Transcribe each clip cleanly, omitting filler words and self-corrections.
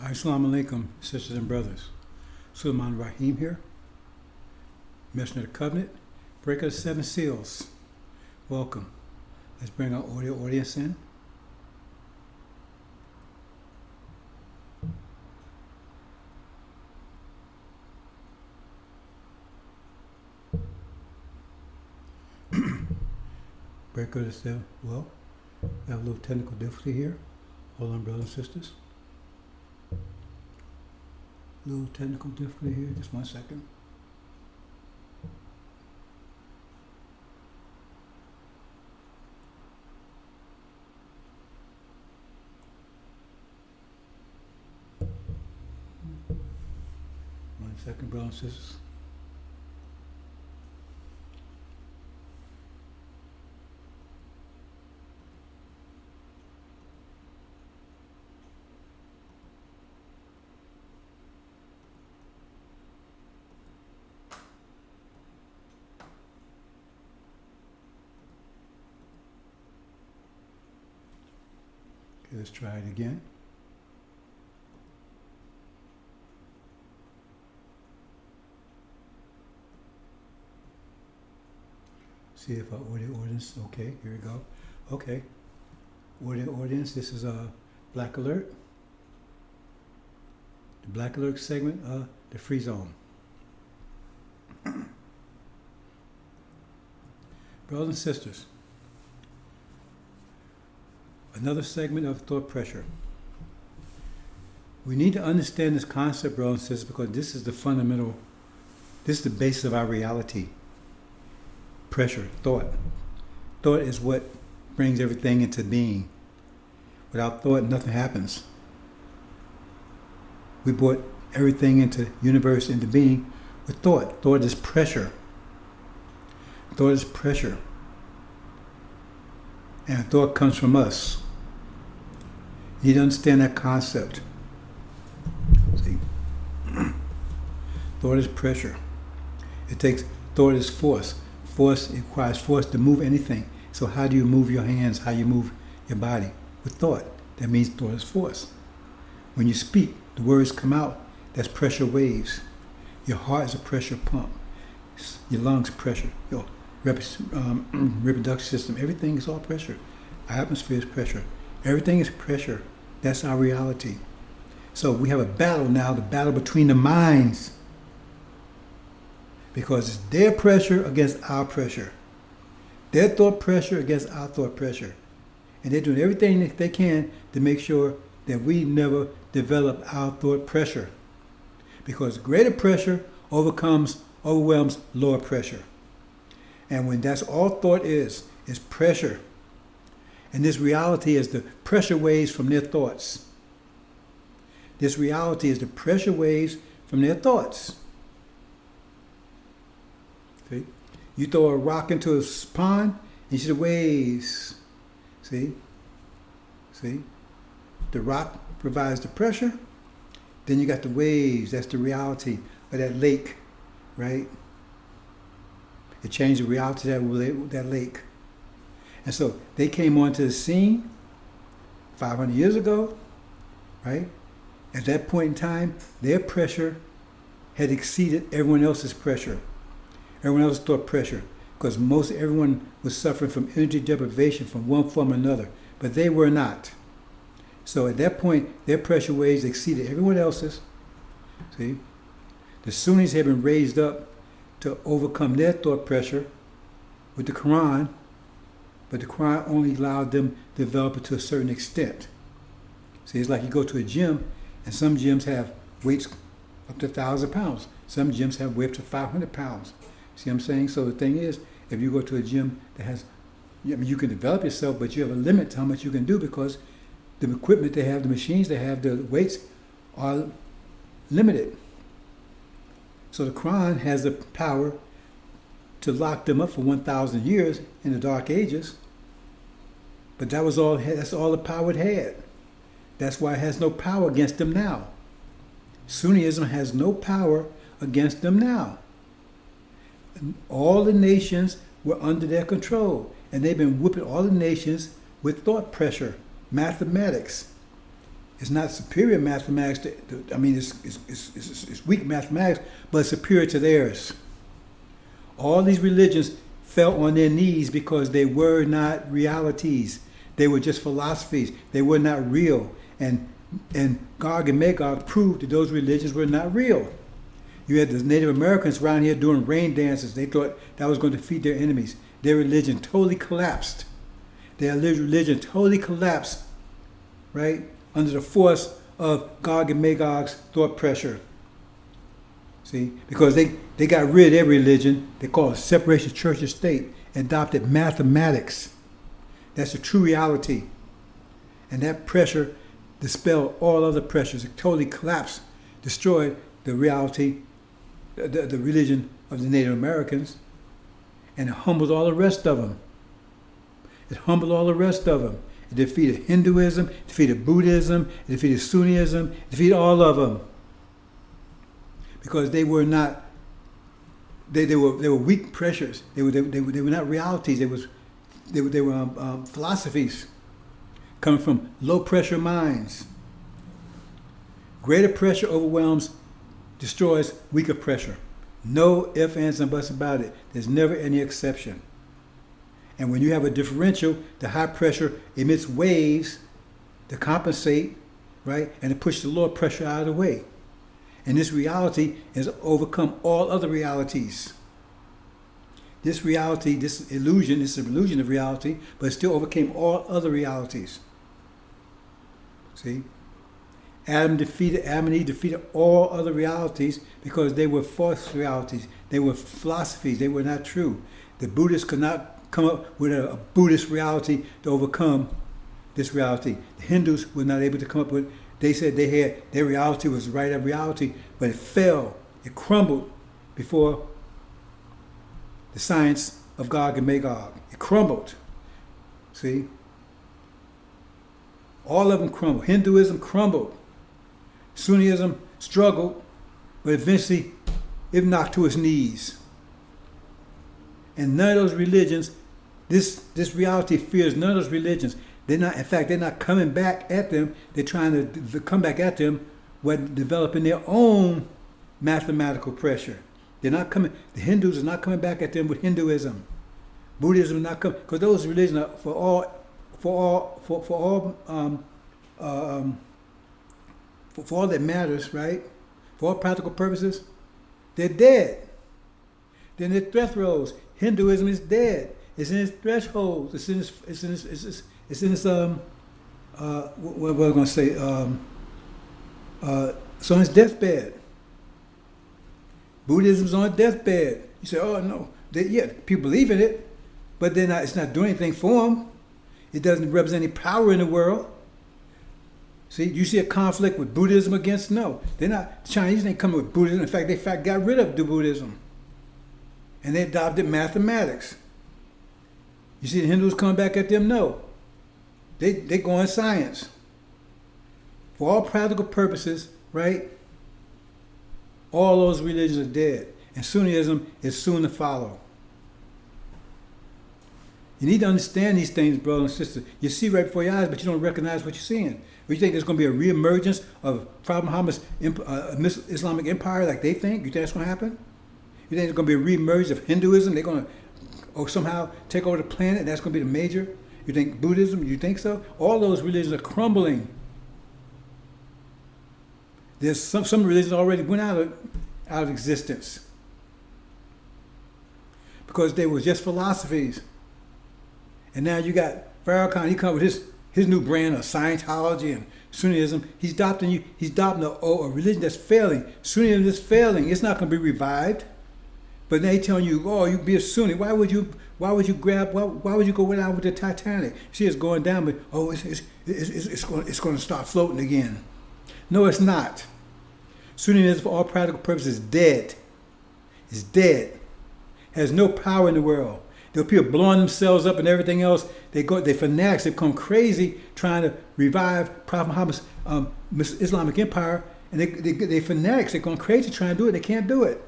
Assalamu alaikum, sisters and brothers. Sulaiman Rahim here, Messenger of the Covenant, Breaker of the Seven Seals. Welcome. Let's bring our audio audience in. Breaker of the Seven. Well, we have a little technical difficulty here. Hold on, brothers and sisters. Little technical difficulty here, just 1 second. One second, brothers and sisters. Okay, let's try it again. See if our audio audience, okay, here we go. Okay, audio audience, this is a Black Alert. The Black Alert segment of the Free Zone. Brothers and sisters, another segment of thought pressure. We need to understand this concept, brothers and sisters, because this is the fundamental, this is the basis of our reality. Pressure, thought. Thought is what brings everything into being. Without thought, nothing happens. We brought everything into universe, into being with thought. Thought is pressure. Thought is pressure. And thought comes from us. You need to understand that concept. See? Thought is pressure. It takes, thought is force. Force, it requires force to move anything. So how do you move your hands? How you move your body? With thought. That means thought is force. When you speak, the words come out. That's pressure waves. Your heart is a pressure pump. Your lungs pressure. Your reproductive system. Everything is all pressure. Our atmosphere is pressure. Everything is pressure. That's our reality. So we have a battle now, the battle between the minds. Because it's their pressure against our pressure. Their thought pressure against our thought pressure. And they're doing everything that they can to make sure that we never develop our thought pressure. Because greater pressure overwhelms lower pressure. And when that's all thought is pressure. And this reality is the pressure waves from their thoughts. This reality is the pressure waves from their thoughts. See? You throw a rock into a pond, and you see the waves. See? See? The rock provides the pressure. Then you got the waves. That's the reality of that lake, right? It changed the reality of that lake. And so they came onto the scene 500 years ago, right? At that point in time, their pressure had exceeded everyone else's pressure. Everyone else thought pressure, because most everyone was suffering from energy deprivation from one form or another, but they were not. So at that point, their pressure waves exceeded everyone else's. See? The Sunnis had been raised up to overcome their thought pressure with the Quran, but the Quran only allowed them to develop it to a certain extent. See, it's like you go to a gym, and some gyms have weights up to 1,000 pounds. Some gyms have weights up to 500 pounds. See what I'm saying? So the thing is, if you go to a gym that has, I mean, you can develop yourself, but you have a limit to how much you can do because the equipment they have, the machines they have, the weights are limited. So the Quran has the power to lock them up for 1,000 years in the Dark Ages. But that was all. That's all the power it had. That's why it has no power against them now. Sunnism has no power against them now. All the nations were under their control, and they've been whipping all the nations with thought pressure, mathematics. It's not superior mathematics. I mean, it's weak mathematics, but it's superior to theirs. All these religions fell on their knees because they were not realities. They were just philosophies. They were not real. And Gog and Magog proved that those religions were not real. You had the Native Americans around here doing rain dances. They thought that was going to defeat their enemies. Their religion totally collapsed. Their religion totally collapsed, right, under the force of Gog and Magog's thought pressure. See, because they got rid of their religion. They call it separation of church and state, adopted mathematics. That's the true reality. And that pressure dispelled all other pressures. It totally collapsed, destroyed the reality, the religion of the Native Americans, and it humbled all the rest of them. It humbled all the rest of them. It defeated Hinduism, it defeated Buddhism, it defeated Sunnism, it defeated all of them. Because they were not, they were weak pressures. They were not realities. They were philosophies coming from low pressure minds. Greater pressure overwhelms, destroys weaker pressure. No ifs, ands, and buts about it. There's never any exception. And when you have a differential, the high pressure emits waves to compensate, right, and to push the lower pressure out of the way. And this reality has overcome all other realities. This reality, this illusion, is an illusion of reality, but it still overcame all other realities. See? Adam and Eve defeated all other realities because they were false realities. They were philosophies. They were not true. The Buddhists could not come up with a Buddhist reality to overcome this reality. The Hindus were not able to come up with. They said their reality was the right of reality, but it fell. It crumbled before the science of Gog and Magog. It crumbled. See? All of them crumbled. Hinduism crumbled. Sunnism struggled, but eventually it knocked to its knees. And none of those religions, this reality fears none of those religions. They're not coming back at them. They're trying to come back at them with developing their own mathematical pressure. They're not coming. The Hindus are not coming back at them with Hinduism. Buddhism is not coming, because those religions are for all that matters, right? For all practical purposes, they're dead. They're in their thresholds. Hinduism is dead. It's in its thresholds. It's in its what was I going to say? So on its deathbed. Buddhism's on its deathbed. You say, oh no, people believe in it, but they're not. It's not doing anything for them. It doesn't represent any power in the world. See, you see a conflict with Buddhism against? No, they're not. The Chinese ain't coming with Buddhism. In fact, they got rid of the Buddhism, and they adopted mathematics. You see the Hindus coming back at them? No, they go in science. For all practical purposes, right? All those religions are dead, and Sunnism is soon to follow. You need to understand these things, brothers and sisters. You see right before your eyes, but you don't recognize what you're seeing. You think there's going to be a reemergence of Prophet Muhammad's Islamic empire like they think? You think that's going to happen? You think there's going to be a reemergence of Hinduism? They're going to somehow take over the planet, and that's going to be the major? You think Buddhism? You think so? All those religions are crumbling. There's some religions already went out of existence because they were just philosophies. And now you got Farrakhan. He comes with his new brand of Scientology and Sunnism. He's adopting a religion that's failing. Sunnism is failing. It's not going to be revived. But now he's telling you, oh, you be a Sunni. Why would you go down with the Titanic? See, it's going down, but oh, it's going to start floating again. No, it's not. Sunnism, for all practical purposes, is dead. It's dead. Has no power in the world. There are people blowing themselves up and everything else. They fanatics. They become crazy trying to revive Prophet Muhammad's Islamic empire. And they fanatics. They're going crazy trying to do it. They can't do it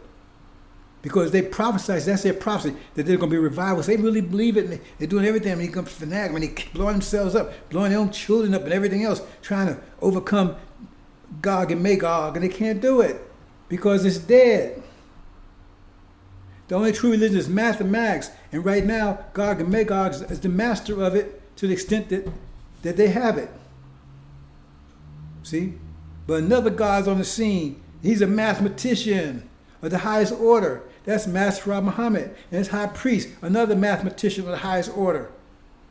Because they prophesy, that's their prophecy, that they're going to be revivals. They really believe it. And they're doing everything. I mean, they come fanatic. I mean, they blowing themselves up, blowing their own children up and everything else, trying to overcome Gog and Magog. And they can't do it because it's dead. The only true religion is mathematics. And right now, Gog and Magog is the master of it to the extent that they have it. See? But another God's on the scene. He's a mathematician of the highest order. That's Master Muhammad. And his high priest, another mathematician of the highest order.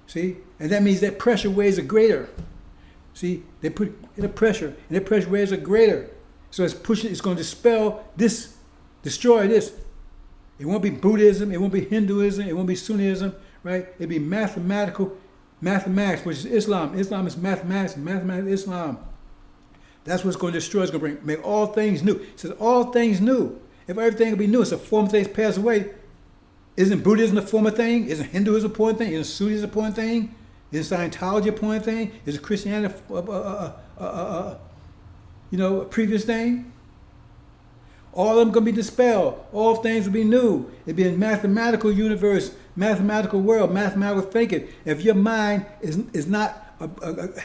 See? And that means that pressure waves are greater. See? They put in a pressure, and the pressure waves are greater. So it's pushing, it's going to dispel this, destroy this. It won't be Buddhism, it won't be Hinduism, it won't be Sunnism, right? It'll be mathematics, which is Islam. Islam is mathematics, mathematics is Islam. That's what's going to destroy. It's going to make all things new. It says all things new. If everything will be new, it's a former things pass away. Isn't Buddhism a former thing? Isn't Hinduism a point thing? Isn't Sunnism a point thing? Isn't Scientology a point thing? Is Christianity a previous thing? All of them going to be dispelled. All things will be new. It'll be a mathematical universe, mathematical world, mathematical thinking. If your mind is not,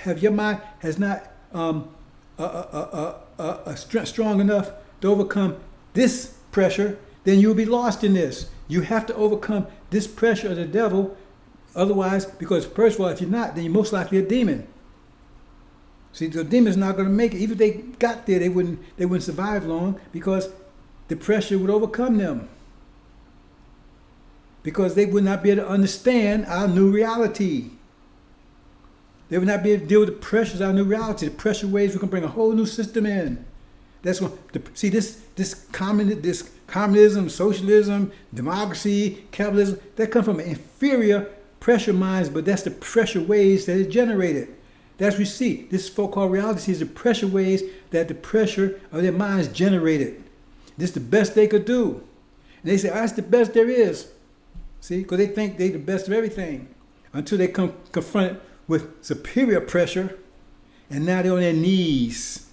if your mind has not strong enough to overcome this pressure, then you'll be lost in this. You have to overcome this pressure of the devil. Otherwise, because first of all, if you're not, then you're most likely a demon. See, the demon's not going to make it. Even if they got there, they wouldn't survive long because the pressure would overcome them. Because they would not be able to understand our new reality. They would not be able to deal with the pressures of our new reality. The pressure waves, we can bring a whole new system in. That's what, see, this communism, socialism, democracy, capitalism, that come from inferior pressure minds, but that's the pressure waves that is generated. That's what we see. This so-called reality is the pressure waves that the pressure of their minds generated. This is the best they could do. And they say, that's the best there is. See, because they think they're the best of everything until they come confronted with superior pressure, and now they're on their knees.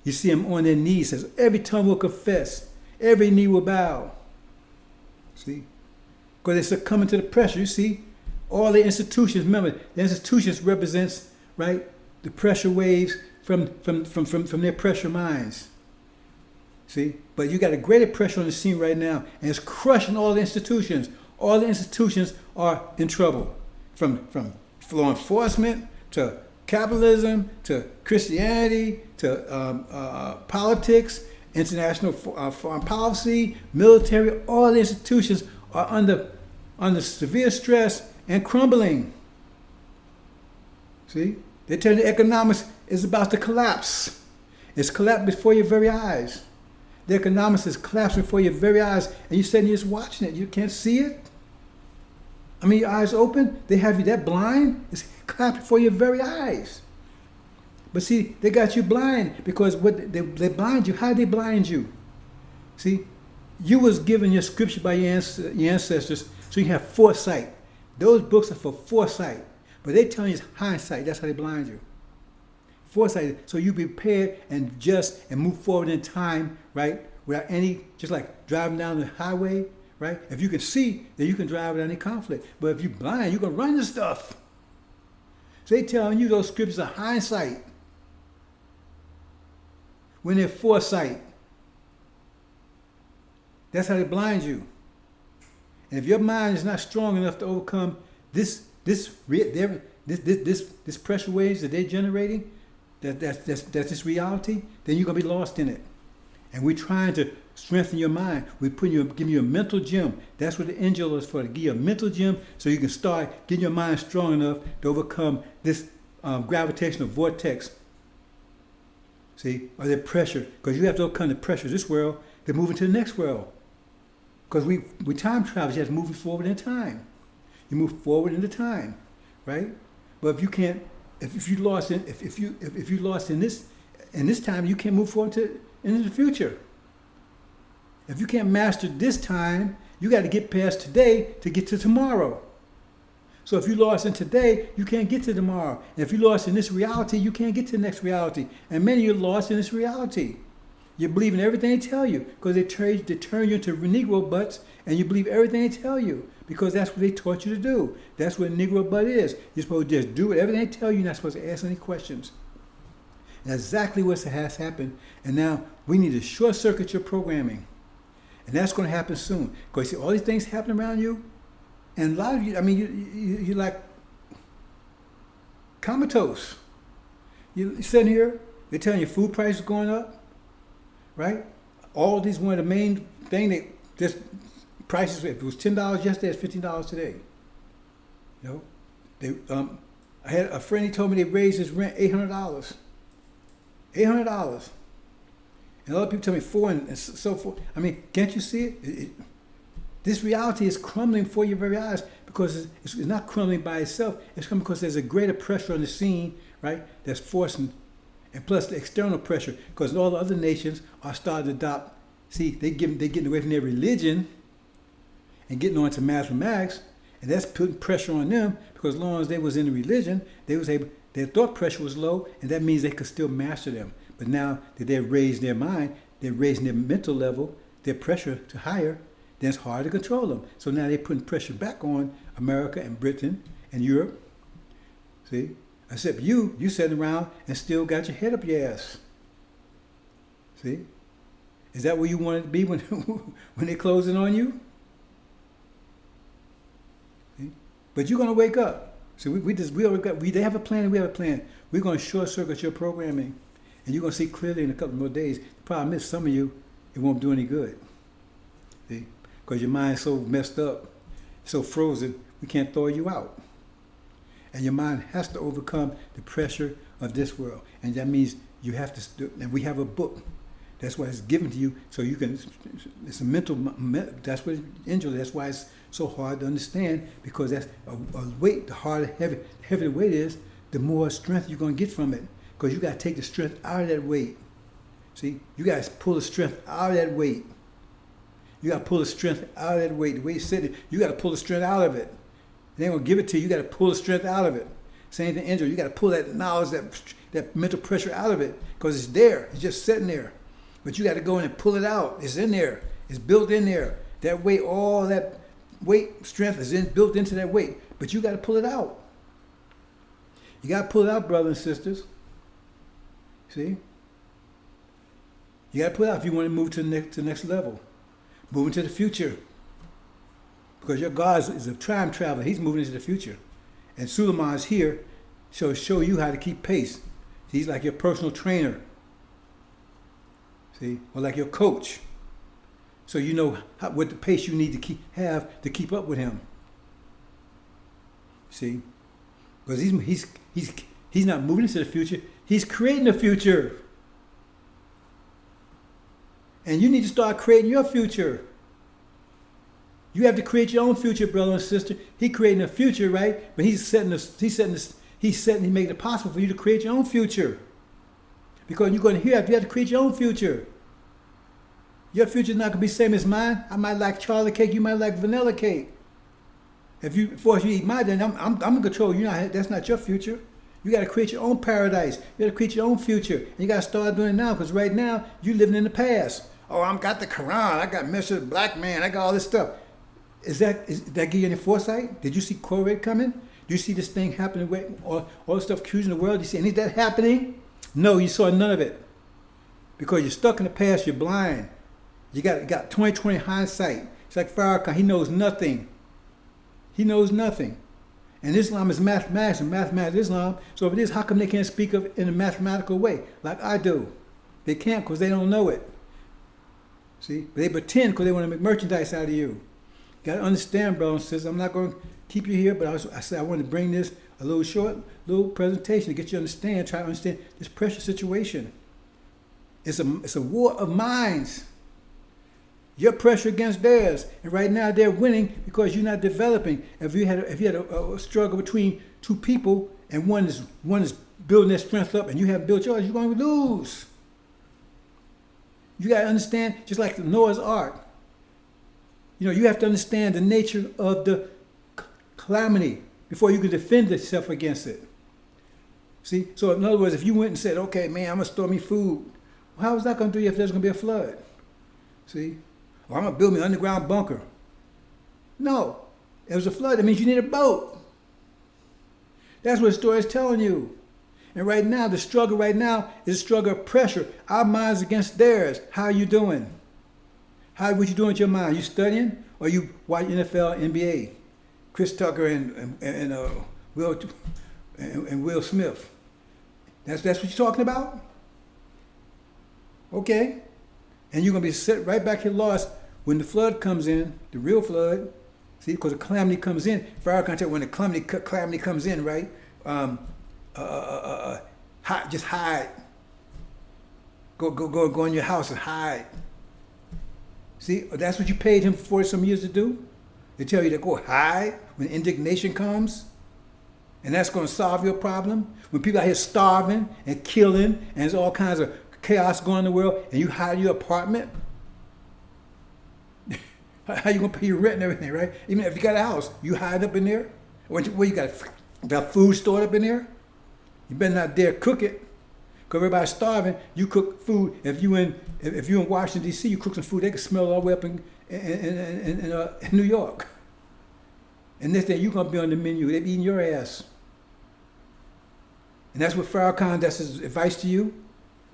You see them on their knees. Says every tongue will confess, every knee will bow. See, because they're succumbing to the pressure. You see, all the institutions. Remember, the institutions represents the pressure waves from their pressure minds. See, but you got a greater pressure on the scene right now, and it's crushing all the institutions. All the institutions are in trouble, from law enforcement to capitalism to Christianity to politics, international foreign policy, military. All the institutions are under severe stress and crumbling. See, they tell you the economics is about to collapse. It's collapsed before your very eyes. The economics is collapsing before your very eyes, and you're sitting here just watching it. You can't see it. I mean, your eyes open. They have you that blind. It's collapsing before your very eyes. But see, they got you blind because what they blind you. How did they blind you? See, you was given your scripture by your ancestors, so you have foresight. Those books are for foresight, but they tell you it's hindsight. That's how they blind you. Foresight, so you be prepared and just and move forward in time, right? Without any, just like driving down the highway, right? If you can see, then you can drive without any conflict. But if you're blind, you're gonna run into stuff. So they telling you those scriptures are hindsight when they're foresight. That's how they blind you. And if your mind is not strong enough to overcome this pressure waves that they're generating, that's this reality, then you're gonna be lost in it. And we're trying to strengthen your mind. We're giving you a mental gym. That's what the angel is for, to give you a mental gym so you can start getting your mind strong enough to overcome this gravitational vortex. See, or the pressure, because you have to overcome the pressure of this world to move into the next world. Because we time travel, you have to move forward in time. You move forward into time, right? But if you can't, if you lost in this time, you can't move forward into the future. If you can't master this time, you got to get past today to get to tomorrow. So if you lost in today, you can't get to tomorrow. And if you lost in this reality, you can't get to the next reality. And many of you lost in this reality. You believe in everything they tell you because they turn you into Negro butts, and you believe everything they tell you because that's what they taught you to do. That's what a Negro butt is. You're supposed to just do everything they tell you. You're not supposed to ask any questions. And that's exactly what has happened. And now we need to short circuit your programming. And that's going to happen soon. Because you see all these things happen around you. And a lot of you, I mean, you're like comatose. You're sitting here, they're telling you food prices going up, right? All these, one of the main thing that just prices, if it was $10 yesterday, it's $15 today. You know, I had a friend, he told me they raised his rent $800. $800. And other people tell me four and so forth. I mean, can't you see it? This reality is crumbling for your very eyes because it's not crumbling by itself. It's crumbling because there's a greater pressure on the scene, right? That's forcing, and plus the external pressure, because all the other nations are starting to adopt. See, they're getting away from their religion and getting on to mathematics, and that's putting pressure on them because as long as they was in the religion, they was able. Their thought pressure was low, and that means they could still master them. But now that they've raised their mind, they're raising their mental level, their pressure to higher, then it's hard to control them. So now they're putting pressure back on America and Britain and Europe. See? Except you sitting around and still got your head up your ass. See? Is that where you want it to be when they're closing on you? See? But you're going to wake up. So they have a plan and we have a plan. We're going to short circuit your programming. And you're going to see clearly in a couple more days. The problem is some of you, it won't do any good. See? Because your mind's so messed up, so frozen, we can't throw you out. And your mind has to overcome the pressure of this world. And that means you have to, and we have a book. That's why it's given to you, so you can, it's a mental, that's what angel, that's why it's so hard to understand, because that's a weight, the harder, heavier the weight is, the more strength you're going to get from it. Because you got to take the strength out of that weight. See, you got to pull the strength out of that weight. You got to pull the strength out of that weight. The way it's sitting, you got to pull the strength out of it. They ain't going to give it to you. You got to pull the strength out of it. Same thing, angel. You got to pull that knowledge, that mental pressure out of it, because it's there. It's just sitting there. But you got to go in and pull it out. It's in there. It's built in there. That weight, all that weight strength is built into that weight. But you got to pull it out. You got to pull it out, brothers and sisters. See? You got to pull it out if you want to move to the next level. Moving to the future. Because your God is a time traveler. He's moving into the future. And Suleiman is here to show you how to keep pace. He's like your personal trainer. See? Or like your coach. So you know what the pace you need to have to keep up with him. See? Because he's not moving into the future. He's creating the future. And you need to start creating your future. You have to create your own future, brother and sister. He's creating a future, right? But he's making it possible for you to create your own future. Because you're going to hear, you have to create your own future. Your future is not going to be the same as mine. I might like chocolate cake, you might like vanilla cake. If you force you to eat mine, then I'm in control. That's not your future. You got to create your own paradise. You got to create your own future. And you got to start doing it now, because right now, you're living in the past. Oh, I got the Quran. I got Mr. Black Man. I got all this stuff. Is that give you any foresight? Did you see COVID coming? Do you see this thing happening? All the stuff accusing the world? Do you see any of that happening? No, you saw none of it. Because you're stuck in the past. You're blind. You got 20/20 hindsight. It's like Farrakhan. He knows nothing. He knows nothing. And Islam is mathematics, and mathematics is Islam. So if it is, how come they can't speak of it in a mathematical way like I do? They can't because they don't know it. See? But they pretend because they want to make merchandise out of you. You got to understand, brothers and sisters. I'm not going to keep you here, but I said I wanted to bring this a little presentation to get you to understand, try to understand this precious situation. It's a war of minds. Your pressure against theirs, and right now they're winning because you're not developing. If you had a struggle between two people, and one is building their strength up, and you haven't built yours, you're going to lose. You got to understand, just like the Noah's Ark. You know, you have to understand the nature of the calamity before you can defend yourself against it. See, so in other words, if you went and said, "Okay, man, I'm gonna store me food," How is that going to do you if there's going to be a flood? See? Or I'm going to build me an underground bunker. No. If it was a flood, that means you need a boat. That's what the story is telling you. And right now, the struggle right now is a struggle of pressure. Our minds against theirs. How are you doing? What you doing with your mind? You studying? Or you watch NFL, NBA? Chris Tucker and Will Smith. That's what you're talking about? Okay. And you're going to be set right back here lost when the flood comes in, the real flood. See, because the calamity comes in. Fire contact, when the calamity comes in, right? Just hide. Go in your house and hide. See, that's what you paid him for some years to do? They tell you to go hide when indignation comes? And that's going to solve your problem? When people out here starving and killing and there's all kinds of chaos going in the world and you hide your apartment? How you going to pay your rent and everything, right? Even if you got a house, you hide up in there? Where you got food stored up in there? You better not dare cook it. Because everybody's starving. You cook food. If you in Washington, D.C., you cook some food, they can smell it all the way up in New York. And next thing, you're going to be on the menu. They're eating your ass. And that's what Farrakhan, that's his advice to you.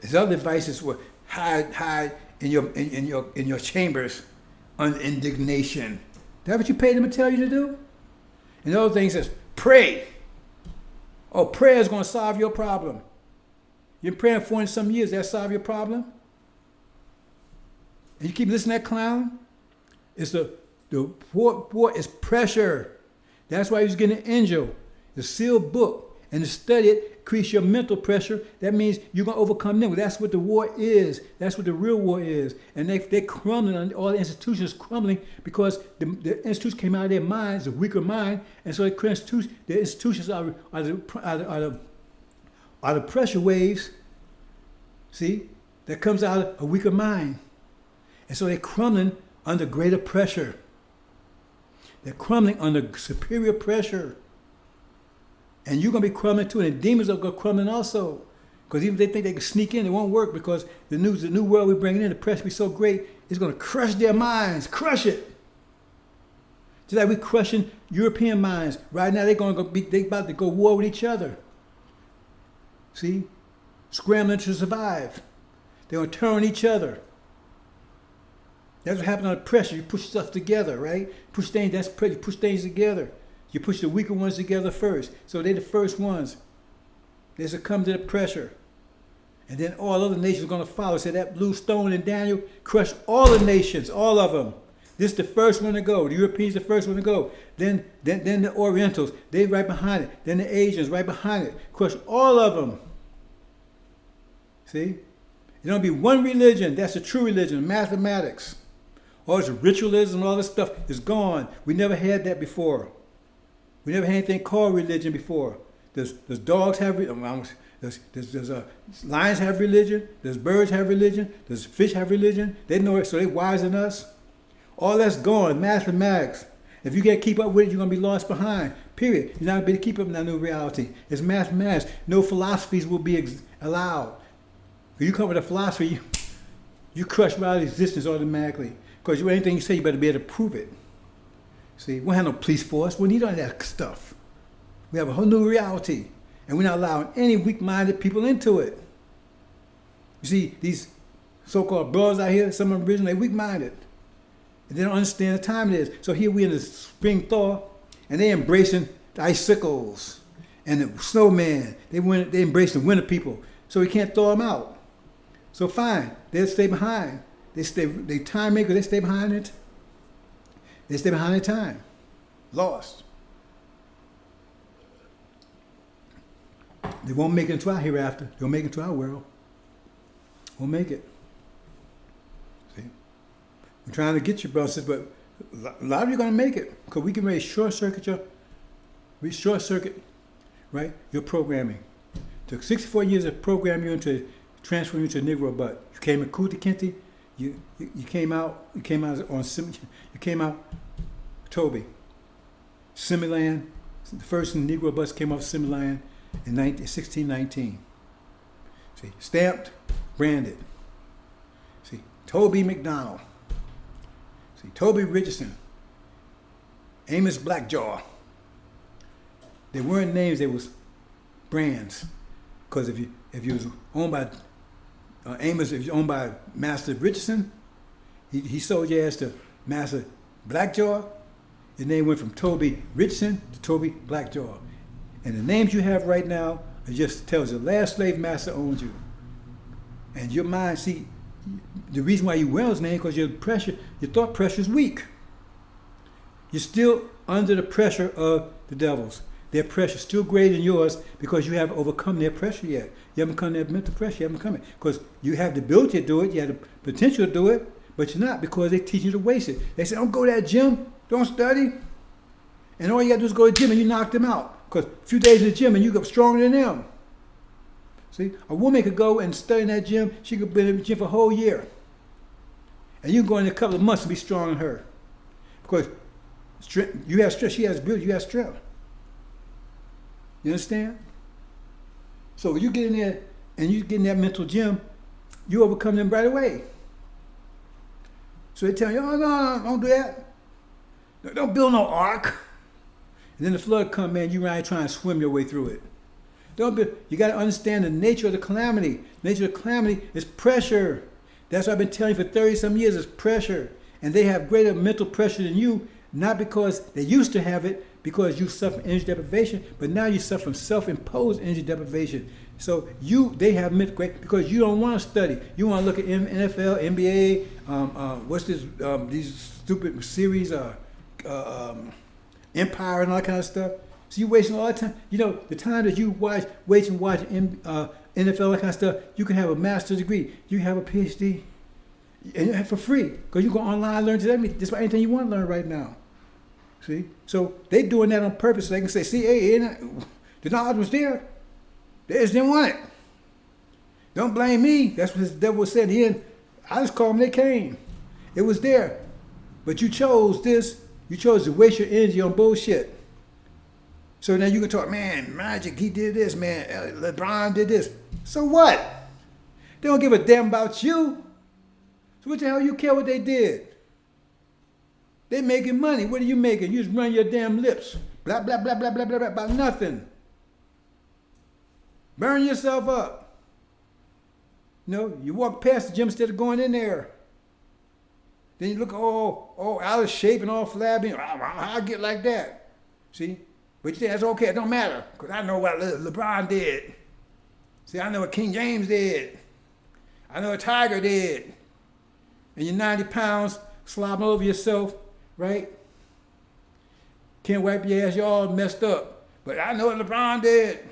His other advice is what hide in your chambers on indignation. That's what you paid him to tell you to do? And the other thing says, pray. Oh, prayer is going to solve your problem. You're praying 40 some years, that solve your problem? And you keep listening to that clown? It's the war is pressure. That's why he's getting an angel, the sealed book. And to study it, increase your mental pressure. That means you're going to overcome them. That's what the war is. That's what the real war is. And they're crumbling, all the institutions crumbling because the institutions came out of their minds, a weaker mind. And so the institutions are the pressure waves, see, that comes out of a weaker mind. And so they're crumbling under greater pressure. They're crumbling under superior pressure. And you're going to be crumbling too, and the demons are going to crumbling also. Because even if they think they can sneak in, it won't work because the new world we're bringing in, the pressure will be so great, it's going to crush their minds, crush it. Just like we're crushing European minds. Right now, they're about to go war with each other. See? Scrambling to survive. They're going to turn on each other. That's what happens under pressure. You push stuff together, right? Push things together. You push the weaker ones together first. So they're the first ones. They succumb to the pressure. And then all other nations are going to follow. So that blue stone in Daniel crushed all the nations, all of them. This is the first one to go. The Europeans the first one to go. Then the Orientals, they right behind it. Then the Asians right behind it. Crushed all of them. See? There'll be one religion. That's the true religion, mathematics. All this ritualism, all this stuff is gone. We never had that before. We never had anything called religion before. Does dogs have religion? Does lions have religion? Does birds have religion? Does fish have religion? They know it, so they're wiser than us. All that's gone. Mathematics. If you can't keep up with it, you're going to be lost behind. Period. You're not going to be able to keep up in that new reality. It's mathematics. No philosophies will be allowed. If you come with a philosophy, you crush right out of existence automatically. Because anything you say, you better be able to prove it. See, we don't have no police force. We need all that stuff. We have a whole new reality. And we're not allowing any weak-minded people into it. You see, these so-called brothers out here, some of them originally weak-minded. And they don't understand the time it is. So here we in the spring thaw, and they're embracing the icicles and the snowman. They embrace the winter people. So we can't thaw them out. So fine, they'll stay behind. They time makers, they stay behind it. They stay behind their time. Lost. They won't make it into our hereafter. They'll make it into our world. Won't make it. See? I'm trying to get you, brothers, but a lot of you are going to make it. Because we can really short circuit, right, your programming. It took 64 years to program you into, transfer you to a Negro butt. You came in Kunta Kinte, you came out Toby. Similan, the first Negro bus came off Similan in 1619. See, stamped, branded. Toby McDonald. See, Toby Richardson. Amos Blackjaw. They weren't names, they was brands. Because if you was owned by Amos, if you owned by Master Richardson, he sold your ass to Master Blackjaw. His name went from Toby Richardson to Toby Blackjaw. And the names you have right now, it just tells the last slave master owned you. And your mind, see, the reason why you wear those names because your thought pressure is weak. You're still under the pressure of the devils. Their pressure is still greater than yours because you haven't overcome their pressure yet. You haven't come their mental pressure. You haven't come it because you have the ability to do it. You have the potential to do it, but you're not because they teach you to waste it. They say, don't go to that gym. Don't study. And all you got to do is go to the gym and you knock them out. Because a few days in the gym and you get stronger than them. See, a woman could go and study in that gym. She could be in the gym for a whole year. And you can go in a couple of months and be stronger than her. Because you have strength, she has beauty, you have strength. You understand? So you get in there and you get in that mental gym, you overcome them right away. So they tell you, oh, no, don't do that. Don't build no ark. And then the flood come, man, you right trying to swim your way through it. You got to understand the nature of the calamity. The nature of the calamity is pressure. That's what I've been telling you for 30-some years, is pressure. And they have greater mental pressure than you, not because they used to have it, because you suffer energy deprivation, but now you suffer from self-imposed energy deprivation. So they have mental great because you don't want to study. You want to look at NFL, NBA, what's this? These stupid series, Empire and all that kind of stuff. So you're wasting all that time. You know, the time that you watch NFL, that kind of stuff, you can have a master's degree. You have a PhD, and for free, because you go online, learn just about anything you want to learn right now. See? So they doing that on purpose so they can say, see, hey, the knowledge was there. They just didn't want it. Don't blame me. That's what the devil said in the end. I just called them, they came. It was there. But you chose this. You chose to waste your energy on bullshit. So now you can talk, man, Magic, he did this, man. LeBron did this. So what? They don't give a damn about you. So what the hell you care what they did? They making money. What are you making? You just run your damn lips. Blah, blah, blah, blah, blah, blah, blah, about nothing. Burn yourself up. You know, you walk past the gym instead of going in there. Then you look all out of shape and all flabby. How I get like that? See? But you think that's okay. It don't matter. Because I know what LeBron did. See, I know what King James did. I know what Tiger did. And you're 90 pounds, slobbing over yourself, right? Can't wipe your ass, you're all messed up. But I know what LeBron did.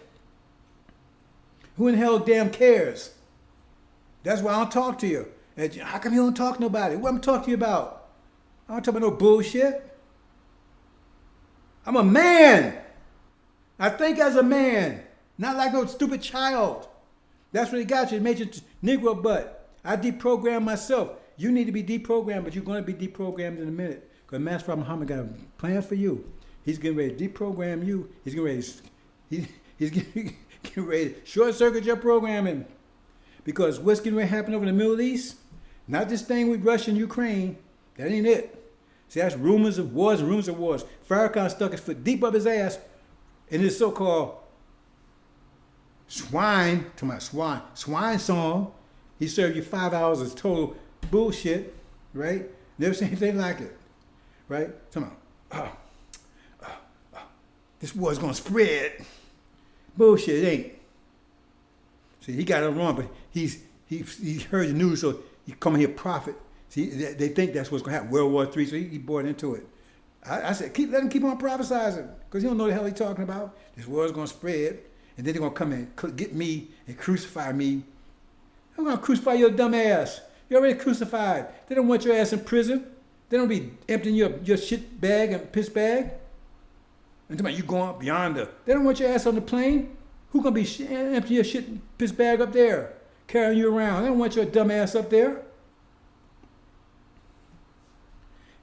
Who in the hell damn cares? That's why I don't talk to you. How come you don't talk to nobody? What am I talking to you about? I don't talk about no bullshit. I'm a man. I think as a man, not like no stupid child. That's what he got you. It made you Negro butt. I deprogrammed myself. You need to be deprogrammed, but you're going to be deprogrammed in a minute. Because Master Muhammad got a plan for you. He's getting ready to deprogram you. He's getting ready to short circuit your programming. Because what's getting ready to happen over in the Middle East, not this thing with Russia and Ukraine, that ain't it. See, that's rumors of wars and rumors of wars. Farrakhan stuck his foot deep up his ass in his so-called swine song. He served you 5 hours of total bullshit, right? Never seen anything like it, right? Talking about, this war's gonna spread. Bullshit, it ain't. See, he got it wrong, but he heard the news, so he come here prophet. See, they think that's what's going to happen, World War III, so he bought into it. I said, let him keep on prophesizing, because he don't know the hell he's talking about. This war's going to spread, and then they're going to come and get me and crucify me. I'm going to crucify your dumb ass. You're already crucified. They don't want your ass in prison. They don't be emptying your shit bag and piss bag. And talking about you going up beyond they don't want your ass on the plane. Who going to be emptying your shit and piss bag up there, carrying you around? They don't want your dumb ass up there.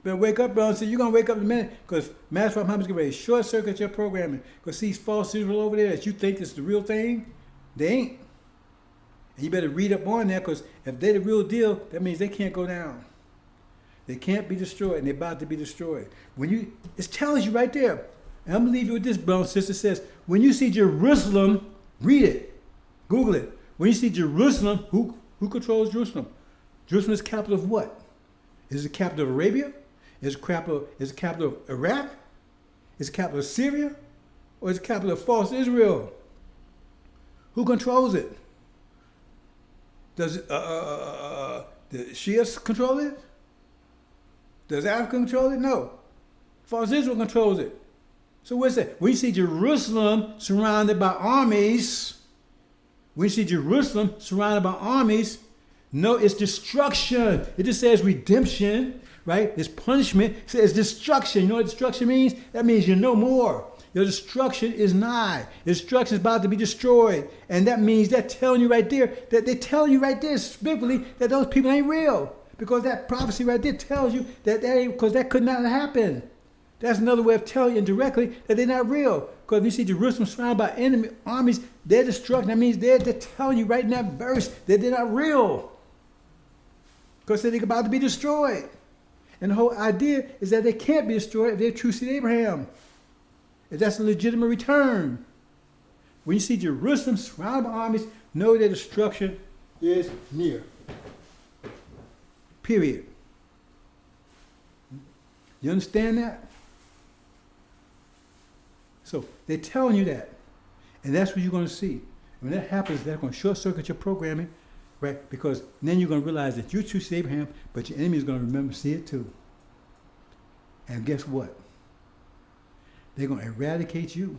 Better wake up, brother. So you're going to wake up in a minute because Master Muhammad's getting ready to short circuit your programming. Because these false signals over there that you think is the real thing, they ain't. And you better read up on that, because if they're the real deal, that means they can't go down. They can't be destroyed, and they're about to be destroyed. It tells you right there. And I'm going to leave you with this, brother and sister. It says, when you see Jerusalem, read it. Google it. When you see Jerusalem, who controls Jerusalem? Jerusalem is the capital of what? Is it the capital of Arabia? Is it the capital of Iraq? Is it the capital of Syria? Or is it the capital of false Israel? Who controls it? Does the Shias control it? Does Africa control it? No. False Israel controls it. So what's that? When you see Jerusalem surrounded by armies, no, it's destruction. It just says redemption, right? It's punishment. It says destruction. You know what destruction means? That means you're no more. Your destruction is nigh. Your destruction is about to be destroyed. And that means they're telling you right there, specifically, that those people ain't real. Because that prophecy right there tells you because that could not happen. That's another way of telling you indirectly that they're not real. Because if you see Jerusalem surrounded by enemy armies, their destruction, that means they're telling you right in that verse that they're not real. Because they're about to be destroyed. And the whole idea is that they can't be destroyed if they're true seed Abraham. If that's a legitimate return. When you see Jerusalem surrounded by armies, know that destruction is near. Period. You understand that? So they're telling you that. And that's what you're going to see. When that happens, that's going to short circuit your programming, right? Because then you're going to realize that you're true to Abraham, but your enemy is going to remember to see it too. And guess what? They're going to eradicate you.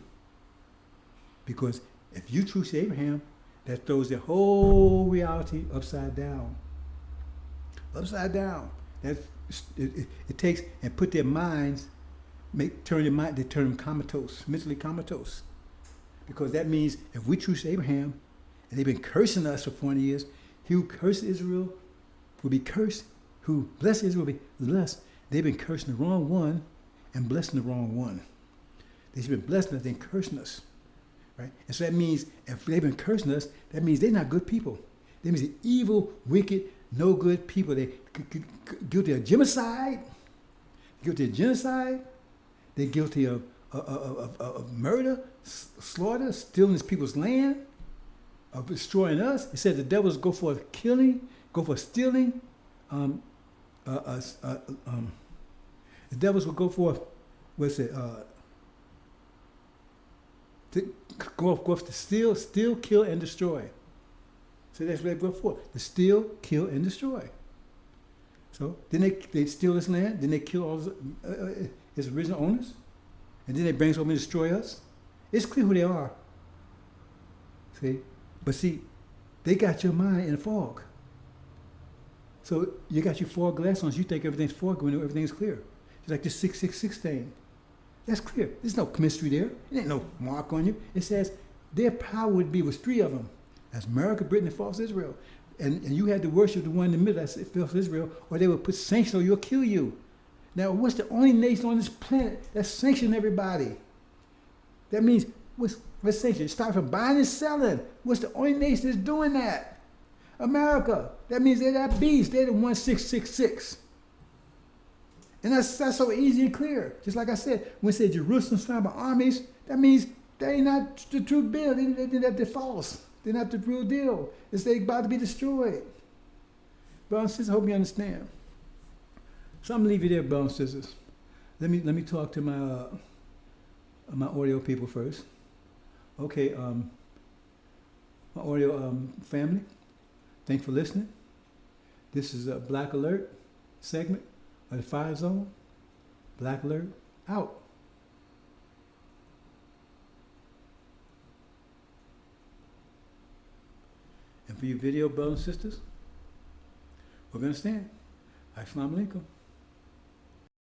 Because if you true to Abraham, that throws the whole reality upside down. Upside down. It takes and put their minds, they turn them comatose, mentally comatose. Because that means if we choose Abraham, and they've been cursing us for 40 years, he who cursed Israel will be cursed, who blessed Israel will be blessed. They've been cursing the wrong one and blessing the wrong one. They've been blessing us, they've been cursing us. Right? And so that means if they've been cursing us, that means they're not good people. That means they're evil, wicked, no good people. They guilty of genocide. They're guilty of murder, slaughter, stealing people's land, of destroying us. It said the devils go for killing, go for stealing. The devils will go for, to go off to steal, kill, and destroy. So that's what they go for, to steal, kill, and destroy. So then they steal this land, then they kill all its original owners, and then they bring us over and destroy us. It's clear who they are. See? But see, they got your mind in a fog. So you got your fog glass on, so you think everything's fog when everything's clear. It's like this 666 thing. That's clear. There's no mystery there. There ain't no mark on you. It says their power would be with three of them. That's America, Britain, and false Israel. And you had to worship the one in the middle, that's false Israel, or they would put sanction on you or kill you. Now, what's the only nation on this planet that's sanctioning everybody? That means, what's sanction? Start from buying and selling. What's the only nation that's doing that? America. That means they're that beast. They're the 1666. And that's so easy and clear. Just like I said, when it said Jerusalem surrounded by armies, that means they're not the true bill. They're false. They're not the real deal. They're about to be destroyed. Brothers and sisters, I hope you understand. So I'm going to leave you there, brothers and sisters. Let me talk to my audio people first. Okay, my audio family, thanks for listening. This is a Black Alert segment of the Fire Zone. Black Alert, out. And for you video brothers and sisters, hope you understand. Assalamu alaikum.